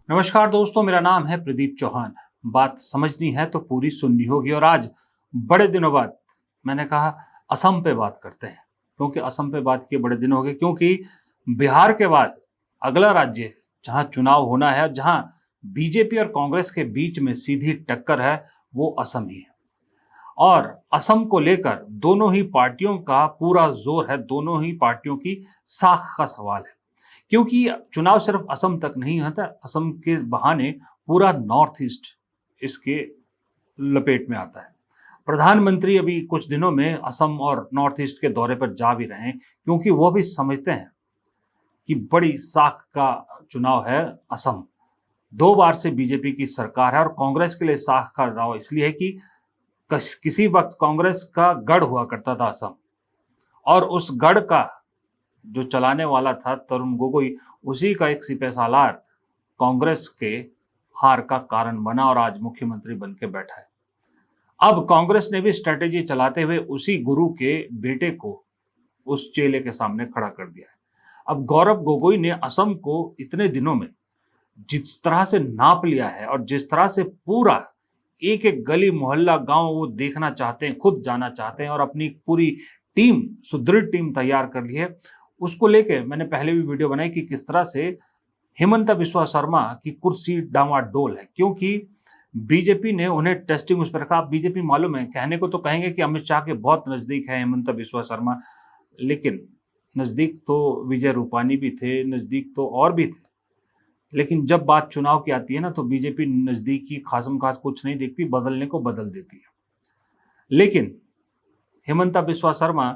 नमस्कार दोस्तों, मेरा नाम है प्रदीप चौहान। बात समझनी है तो पूरी सुननी होगी और आज बड़े दिनों बाद मैंने कहा असम पे बात करते हैं। क्योंकि असम पे बात किए बड़े दिन हो गए, क्योंकि बिहार के बाद अगला राज्य जहां चुनाव होना है, जहां बीजेपी और कांग्रेस के बीच में सीधी टक्कर है, वो असम ही है। और असम को लेकर दोनों ही पार्टियों का पूरा जोर है, दोनों ही पार्टियों की साख का सवाल है। क्योंकि चुनाव सिर्फ असम तक नहीं होता, असम के बहाने पूरा नॉर्थ ईस्ट इसके लपेट में आता है। प्रधानमंत्री अभी कुछ दिनों में असम और नॉर्थ ईस्ट के दौरे पर जा भी रहे हैं, क्योंकि वो भी समझते हैं कि बड़ी साख का चुनाव है असम। 2 बार से बीजेपी की सरकार है और कांग्रेस के लिए साख का दाव इसलिए है कि किसी वक्त कांग्रेस का गढ़ हुआ करता था असम, और उस गढ़ का जो चलाने वाला था तरुण गोगोई, उसी का एक सिपहसालार कांग्रेस के हार का कारण बना और आज मुख्यमंत्री बन के बैठा है। अब कांग्रेस ने भी स्ट्रेटेजी चलाते हुए उसी गुरु के बेटे को उस चेले के सामने खड़ा कर दिया है। अब गौरव गोगोई ने असम को इतने दिनों में जिस तरह से नाप लिया है और जिस तरह से पूरा एक एक गली मोहल्ला गांव वो देखना चाहते हैं, खुद जाना चाहते हैं और अपनी पूरी टीम, सुदृढ़ टीम तैयार कर ली है, उसको लेके मैंने पहले भी वीडियो बनाई कि किस तरह से हिमंता बिस्वा शर्मा की कुर्सी डामाडोल है। क्योंकि बीजेपी ने उन्हें टेस्टिंग उस पर रखा। बीजेपी मालूम है, कहने को तो कहेंगे कि अमित शाह के बहुत नजदीक है हिमंता बिस्वा शर्मा, लेकिन नजदीक तो विजय रूपानी भी थे, नजदीक तो और भी थे। लेकिन जब बात चुनाव की आती है ना, तो बीजेपी नजदीकी खासम खास कुछ नहीं देखती, बदलने को बदल देती है। लेकिन हिमंता बिस्वा शर्मा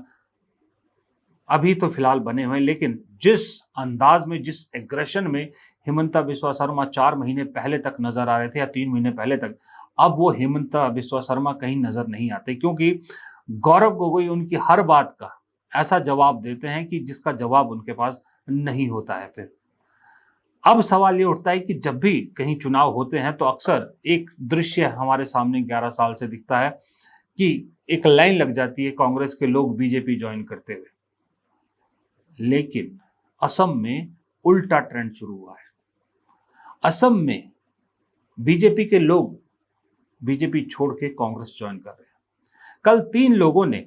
अभी तो फिलहाल बने हुए हैं, लेकिन जिस अंदाज में, जिस एग्रेशन में हिमंता बिस्वा शर्मा 4 महीने पहले तक नजर आ रहे थे या 3 महीने पहले तक, अब वो हिमंता बिस्वा शर्मा कहीं नजर नहीं आते। क्योंकि गौरव गोगोई उनकी हर बात का ऐसा जवाब देते हैं कि जिसका जवाब उनके पास नहीं होता है। फिर अब सवाल ये उठता है कि जब भी कहीं चुनाव होते हैं तो अक्सर एक दृश्य हमारे सामने 11 साल से दिखता है कि एक लाइन लग जाती है कांग्रेस के लोग बीजेपी ज्वाइन करते हुए। लेकिन असम में उल्टा ट्रेंड शुरू हुआ है। असम में बीजेपी के लोग बीजेपी छोड़ के कांग्रेस ज्वाइन कर रहे हैं। कल 3 लोगों ने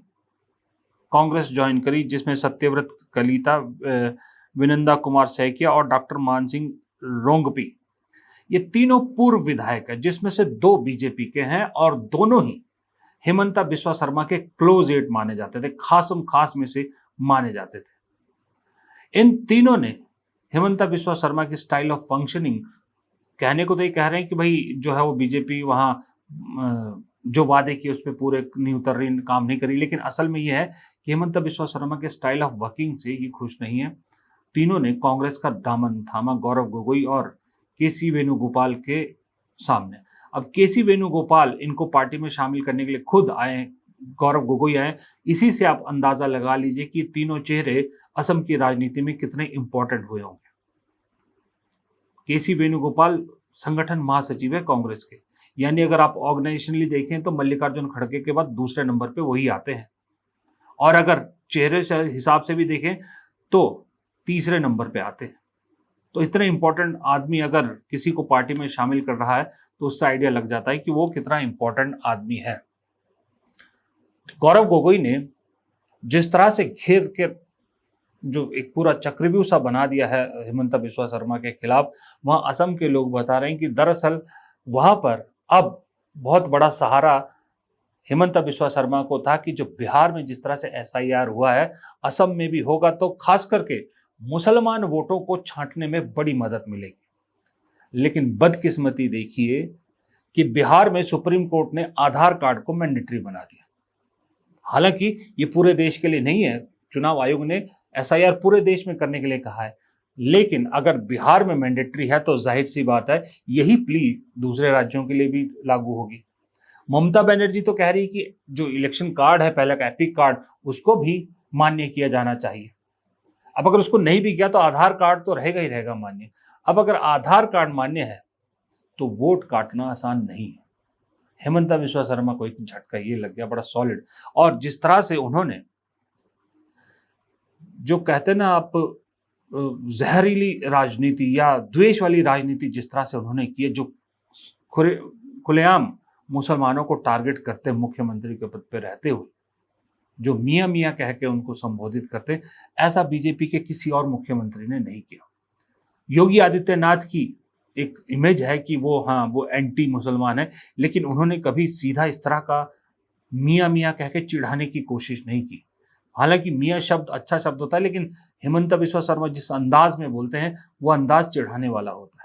कांग्रेस ज्वाइन करी, जिसमें सत्यव्रत कलिता, विनंदा कुमार सैकिया और डॉक्टर मानसिंह रोंगपी। ये तीनों पूर्व विधायक हैं, जिसमें से 2 बीजेपी के हैं और दोनों ही हिमंता बिस्वा शर्मा के क्लोज एड माने जाते थे, खासम खास में से माने जाते थे। इन तीनों ने हिमंता बिस्वा शर्मा की स्टाइल ऑफ फंक्शनिंग, कहने को तो ये कह रहे हैं कि भाई जो है वो बीजेपी वहाँ जो वादे किए उस पर पूरे नहीं उतर रही, काम नहीं करी, लेकिन असल में ये है कि हिमंता बिस्वा शर्मा के स्टाइल ऑफ वर्किंग से ये खुश नहीं है। तीनों ने कांग्रेस का दामन थामा, गौरव गोगोई और केसी वेणुगोपाल के सामने। अब केसी वेणुगोपाल इनको पार्टी में शामिल करने के लिए खुद आए, गौरव गोगोई आए। इसी से आप अंदाजा लगा लीजिए कि तीनों चेहरे असम की राजनीति में कितने इंपॉर्टेंट हुए होंगे। केसी वेणुगोपाल संगठन महासचिव है कांग्रेस के, यानी अगर आप ऑर्गेनाइजेशनली देखें तो मल्लिकार्जुन खड़गे के बाद दूसरे नंबर पे वही आते हैं, और अगर चेहरे से हिसाब से भी देखें तो तीसरे नंबर पे आते हैं। तो इतने इंपॉर्टेंट आदमी अगर किसी को पार्टी में शामिल कर रहा है तो उससे आइडिया लग जाता है कि वो कितना इंपॉर्टेंट आदमी है। गौरव गोगोई ने जिस तरह से घेर के जो एक पूरा चक्रव्यूह सा बना दिया है हिमंता बिस्वा शर्मा के खिलाफ, वहां असम के लोग बता रहे हैं कि दरअसल वहां पर अब बहुत बड़ा सहारा हिमंता बिस्वा शर्मा को था कि जो बिहार में जिस तरह से एसआईआर हुआ है, असम में भी होगा तो खास करके मुसलमान वोटों को छांटने में बड़ी मदद मिलेगी। लेकिन बदकिस्मती देखिए कि बिहार में सुप्रीम कोर्ट ने आधार कार्ड को मैंडेटरी बना दिया। हालांकि ये पूरे देश के लिए नहीं है, चुनाव आयोग ने एसआईआर पूरे देश में करने के लिए कहा है, लेकिन अगर बिहार में मैंडेटरी है तो जाहिर सी बात है यही प्ली दूसरे राज्यों के लिए भी लागू होगी। ममता बनर्जी तो कह रही कि जो इलेक्शन कार्ड है पहले का एपिक कार्ड, उसको भी मान्य किया जाना चाहिए। अब अगर उसको नहीं भी किया तो आधार कार्ड तो रहेगा ही रहेगा मान्य। अब अगर आधार कार्ड मान्य है तो वोट काटना आसान नहीं है। हेमंता बिस्वा शर्मा को एक झटका ये लग गया बड़ा सॉलिड, और जिस तरह से उन्होंने जो कहते हैं ना आप जहरीली राजनीति या द्वेष वाली राजनीति जिस तरह से उन्होंने की है, जो खुलेआम मुसलमानों को टारगेट करते मुख्यमंत्री के पद पे रहते हुए, जो मियाँ मियाँ कह के उनको संबोधित करते, ऐसा बीजेपी के किसी और मुख्यमंत्री ने नहीं किया। योगी आदित्यनाथ की एक इमेज है कि वो एंटी मुसलमान है, लेकिन उन्होंने कभी सीधा इस तरह का मियाँ मियाँ कह के चिढ़ाने की कोशिश नहीं की। हालांकि मियाँ शब्द अच्छा शब्द होता है, लेकिन हिमंता बिस्वा शर्मा जिस अंदाज में बोलते हैं वो अंदाज चिढ़ाने वाला होता है।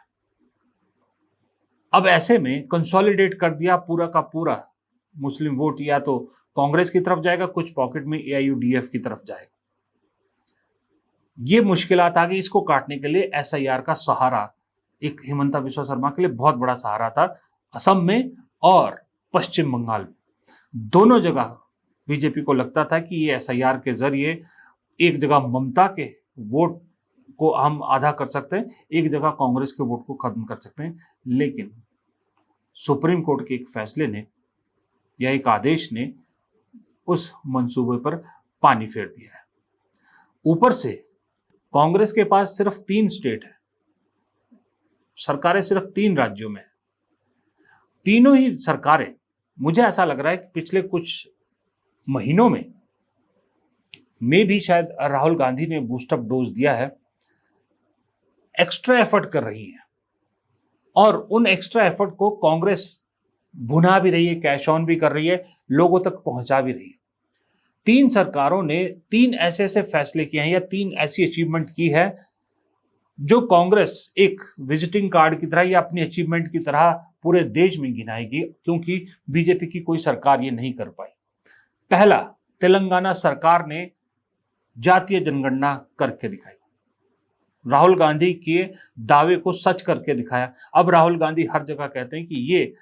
अब ऐसे में कंसोलिडेट कर दिया पूरा का पूरा मुस्लिम वोट, या तो कांग्रेस की तरफ जाएगा, कुछ पॉकेट में एआईयूडीएफ की तरफ जाएगा। ये मुश्किलात आ गई। इसको काटने के लिए एसआईआर का सहारा एक हिमंता बिस्वा शर्मा के लिए बहुत बड़ा सहारा था। असम में और पश्चिम बंगाल में दोनों जगह बीजेपी को लगता था कि ये एसआईआर के जरिए एक जगह ममता के वोट को हम आधा कर सकते हैं, एक जगह कांग्रेस के वोट को खत्म कर सकते हैं। लेकिन सुप्रीम कोर्ट के एक फैसले ने या एक आदेश ने उस मंसूबे पर पानी फेर दिया है। ऊपर से कांग्रेस के पास सिर्फ 3 स्टेट है, सरकारें सिर्फ 3 राज्यों में है। तीनों ही सरकारें, मुझे ऐसा लग रहा है कि पिछले कुछ महीनों में भी शायद राहुल गांधी ने बूस्टअप डोज दिया है, एक्स्ट्रा एफर्ट कर रही है, और उन एक्स्ट्रा एफर्ट को कांग्रेस भुना भी रही है, कैश ऑन भी कर रही है, लोगों तक पहुंचा भी रही है। 3 सरकारों ने 3 ऐसे फैसले किए हैं या 3 ऐसी अचीवमेंट की है जो कांग्रेस एक विजिटिंग कार्ड की तरह या अपनी अचीवमेंट की तरह पूरे देश में गिनाएगी, क्योंकि बीजेपी की कोई सरकार ये नहीं कर पाई। पहला, तेलंगाना सरकार ने जातीय जनगणना करके दिखाई, राहुल गांधी के दावे को सच करके दिखाया। अब राहुल गांधी हर जगह कहते हैं कि ये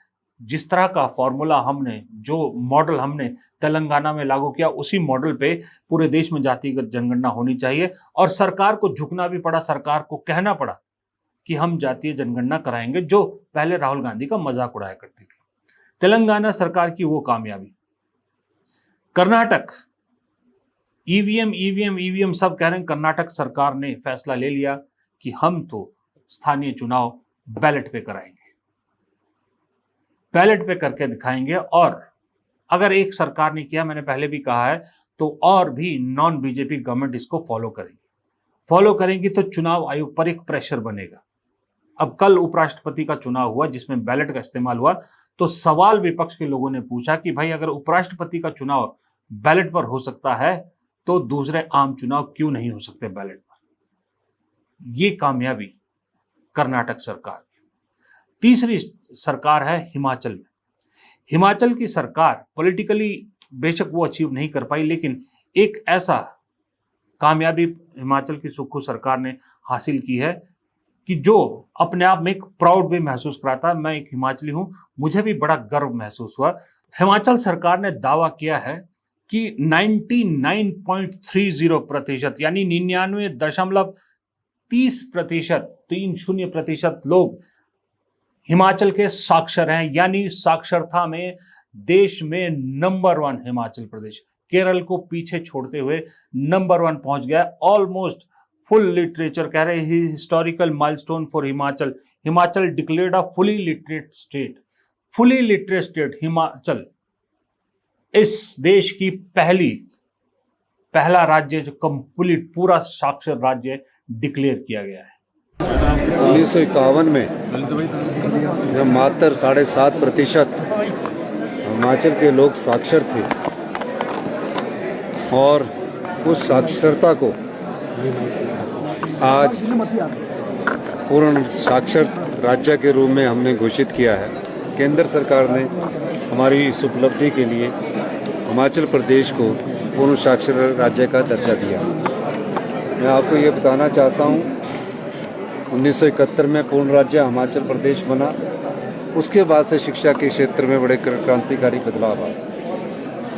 जिस तरह का फॉर्मूला हमने, जो मॉडल हमने तेलंगाना में लागू किया, उसी मॉडल पे पूरे देश में जातिगत जनगणना होनी चाहिए। और सरकार को झुकना भी पड़ा, सरकार को कहना पड़ा कि हम जातीय जनगणना कराएंगे, जो पहले राहुल गांधी का मजाक उड़ाया करती थी। तेलंगाना सरकार की वो कामयाबी। कर्नाटक, ईवीएम सब कह रहे हैं, कर्नाटक सरकार ने फैसला ले लिया कि हम तो स्थानीय चुनाव बैलेट पे कराएंगे, बैलेट पे करके दिखाएंगे। और अगर एक सरकार ने किया, मैंने पहले भी कहा है, तो और भी नॉन बीजेपी गवर्नमेंट इसको फॉलो करेंगी तो चुनाव आयोग पर एक प्रेशर बनेगा। अब कल उपराष्ट्रपति का चुनाव हुआ जिसमें बैलेट का इस्तेमाल हुआ, तो सवाल विपक्ष के लोगों ने पूछा कि भाई अगर उपराष्ट्रपति का चुनाव बैलेट पर हो सकता है तो दूसरे आम चुनाव क्यों नहीं हो सकते बैलेट पर। ये कामयाबी कर्नाटक सरकार की। तीसरी सरकार है हिमाचल में। हिमाचल की सरकार पॉलिटिकली बेशक वो अचीव नहीं कर पाई, लेकिन एक ऐसा कामयाबी हिमाचल की सुक्खू सरकार ने हासिल की है कि जो अपने आप में एक प्राउड भी महसूस कराता है। मैं एक हिमाचली हूं, मुझे भी बड़ा गर्व महसूस हुआ। हिमाचल सरकार ने दावा किया है कि 99.30% यानी 99.30% लोग हिमाचल के साक्षर हैं, यानी साक्षरता में देश में नंबर 1 हिमाचल प्रदेश, केरल को पीछे छोड़ते हुए नंबर 1 पहुंच गया। ऑलमोस्ट फुल लिटरेचर कह रहे हैं, historical milestone for Himachal. Himachal declared a fully literate state. Himachal इस देश की पहला राज्य जो कंप्लीट पूरा साक्षर राज्य डिक्लेयर किया गया है। 1951 में जब मात्र 7.5% हिमाचल के लोग साक्षर थे, और उस साक्षरता को आज पूर्ण साक्षर राज्य के रूप में हमने घोषित किया है। केंद्र सरकार ने हमारी इस उपलब्धि के लिए हिमाचल प्रदेश को पूर्ण साक्षर राज्य का दर्जा दिया। मैं आपको ये बताना चाहता हूँ, 1971 में पूर्ण राज्य हिमाचल प्रदेश बना। उसके बाद से शिक्षा के क्षेत्र में बड़े क्रांतिकारी बदलाव आए,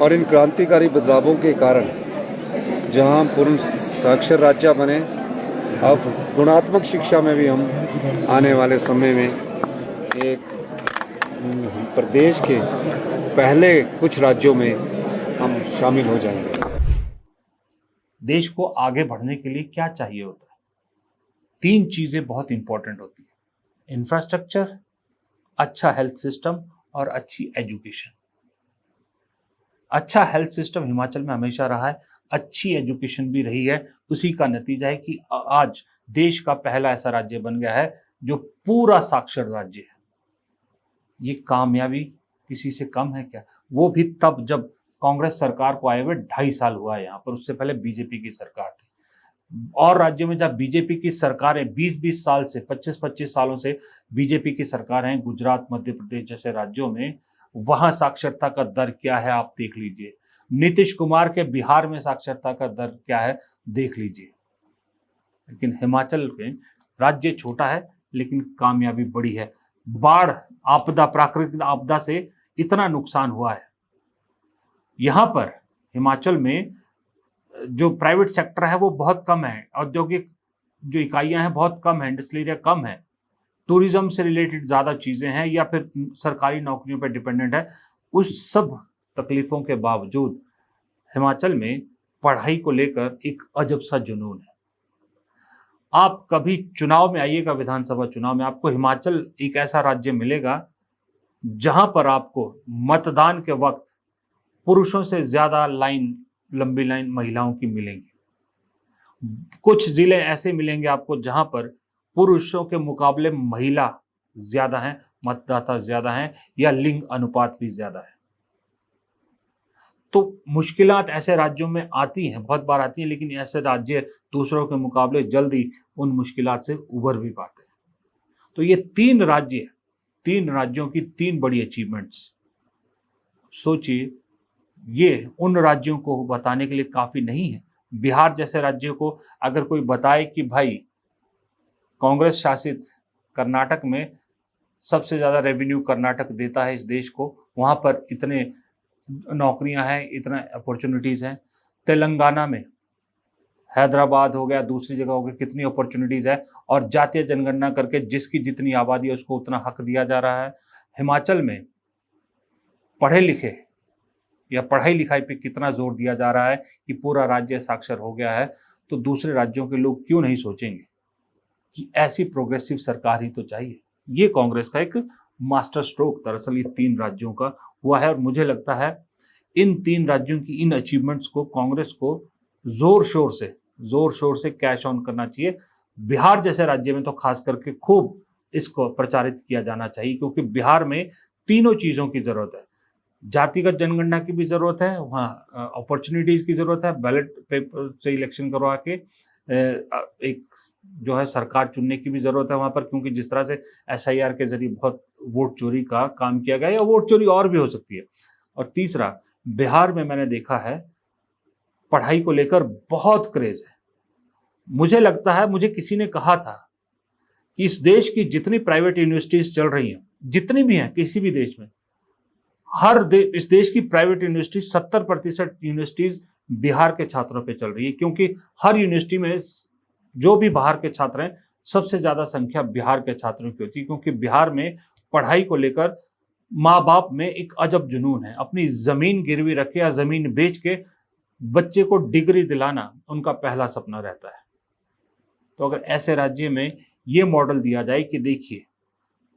और इन क्रांतिकारी बदलावों के कारण जहां हम पूर्ण साक्षर राज्य बने, अब गुणात्मक शिक्षा में भी हम आने वाले समय में एक प्रदेश के पहले कुछ राज्यों में हम शामिल हो जाएंगे। देश को आगे बढ़ने के लिए क्या चाहिए होता है? तीन चीजें बहुत इंपॉर्टेंट होती है: इंफ्रास्ट्रक्चर, अच्छा हेल्थ सिस्टम और अच्छी एजुकेशन। अच्छा हेल्थ सिस्टम हिमाचल में हमेशा रहा है, अच्छी एजुकेशन भी रही है। उसी का नतीजा है कि आज देश का पहला ऐसा राज्य बन गया है जो पूरा साक्षर राज्य है। ये कामयाबी किसी से कम है क्या? वो भी तब जब कांग्रेस सरकार को आए हुए 2.5 साल हुआ है यहाँ पर, उससे पहले बीजेपी की सरकार थी। और राज्यों में जब बीजेपी की सरकारें 20-20 साल से 25-25 सालों से बीजेपी की सरकार हैं, गुजरात, मध्य प्रदेश जैसे राज्यों में, वहां साक्षरता का दर क्या है आप देख लीजिए। नीतीश कुमार के बिहार में साक्षरता का दर क्या है देख लीजिए। लेकिन हिमाचल में राज्य छोटा है लेकिन कामयाबी बड़ी है। बाढ़ आपदा, प्राकृतिक आपदा से इतना नुकसान हुआ है। यहां पर हिमाचल में जो प्राइवेट सेक्टर है वो बहुत कम है, औद्योगिक जो इकाइयां हैं बहुत कम है, इंडस्ट्रियल एरिया कम है, टूरिज्म से रिलेटेड ज़्यादा चीज़ें हैं या फिर सरकारी नौकरियों पर डिपेंडेंट है। उस सब तकलीफ़ों के बावजूद हिमाचल में पढ़ाई को लेकर एक अजब सा जुनून है। आप कभी चुनाव में आइएगा, विधानसभा चुनाव में आपको हिमाचल एक ऐसा राज्य मिलेगा जहां पर आपको मतदान के वक्त पुरुषों से ज़्यादा लंबी लाइन महिलाओं की मिलेंगी। कुछ जिले ऐसे मिलेंगे आपको जहां पर पुरुषों के मुकाबले महिला ज़्यादा हैं, मतदाता ज़्यादा हैं या लिंग अनुपात भी ज़्यादा है। तो मुश्किलात ऐसे राज्यों में आती हैं, बहुत बार आती हैं, लेकिन ऐसे राज्य दूसरों के मुकाबले जल्दी उन मुश्किलात से उभर भी पाते हैं। तो ये 3 राज्य, 3 राज्यों की 3 बड़ी अचीवमेंट्स। सोचिए, ये उन राज्यों को बताने के लिए काफ़ी नहीं है। बिहार जैसे राज्य को अगर कोई बताए कि भाई कांग्रेस शासित कर्नाटक में सबसे ज़्यादा रेवेन्यू कर्नाटक देता है इस देश को, वहाँ पर इतने नौकरियां हैं, इतना अपॉर्चुनिटीज़ हैं। तेलंगाना में हैदराबाद हो गया, दूसरी जगह हो गया, कितनी अपॉर्चुनिटीज़ है और जातीय जनगणना करके जिसकी जितनी आबादी है उसको उतना हक दिया जा रहा है। हिमाचल में पढ़े लिखे या पढ़ाई लिखाई पे कितना जोर दिया जा रहा है कि पूरा राज्य साक्षर हो गया है। तो दूसरे राज्यों के लोग क्यों नहीं सोचेंगे कि ऐसी प्रोग्रेसिव सरकार ही तो चाहिए। ये कांग्रेस का एक मास्टर स्ट्रोक दरअसल ये 3 राज्यों का हुआ है और मुझे लगता है इन 3 राज्यों की इन अचीवमेंट्स को कांग्रेस को जोर शोर से कैश ऑन करना चाहिए। बिहार जैसे राज्य में तो खास करके खूब इसको प्रचारित किया जाना चाहिए, क्योंकि बिहार में तीनों चीज़ों की ज़रूरत है। जातिगत जनगणना की भी ज़रूरत है, वहाँ अपॉर्चुनिटीज़ की ज़रूरत है, बैलेट पेपर से इलेक्शन करवा के एक जो है सरकार चुनने की भी ज़रूरत है वहाँ पर, क्योंकि जिस तरह से एसआईआर के ज़रिए बहुत वोट चोरी का काम किया गया, या वोट चोरी और भी हो सकती है। और तीसरा, बिहार में मैंने देखा है पढ़ाई को लेकर बहुत क्रेज़ है। मुझे लगता है, मुझे किसी ने कहा था कि इस देश की जितनी प्राइवेट यूनिवर्सिटीज़ चल रही हैं, जितनी भी हैं किसी भी देश में, इस देश की प्राइवेट यूनिवर्सिटी 70% यूनिवर्सिटीज़ बिहार के छात्रों पे चल रही है, क्योंकि हर यूनिवर्सिटी में जो भी बाहर के छात्र हैं, सबसे ज़्यादा संख्या बिहार के छात्रों की होती है, क्योंकि बिहार में पढ़ाई को लेकर माँ बाप में एक अजब जुनून है। अपनी ज़मीन गिरवी रख के या ज़मीन बेच के बच्चे को डिग्री दिलाना उनका पहला सपना रहता है। तो अगर ऐसे राज्य में ये मॉडल दिया जाए कि देखिए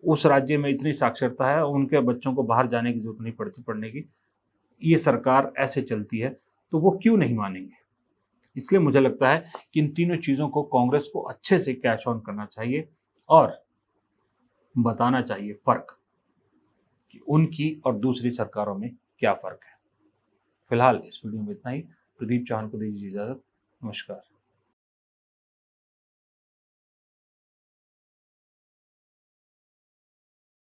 उस राज्य में इतनी साक्षरता है, उनके बच्चों को बाहर जाने की जरूरत नहीं पड़ती पढ़ने की, ये सरकार ऐसे चलती है, तो वो क्यों नहीं मानेंगे। इसलिए मुझे लगता है कि इन तीनों चीज़ों को कांग्रेस को अच्छे से कैश ऑन करना चाहिए और बताना चाहिए फ़र्क कि उनकी और दूसरी सरकारों में क्या फ़र्क है। फिलहाल इस वीडियो में इतना ही। प्रदीप चौहान को दीजिए इजाज़त। नमस्कार।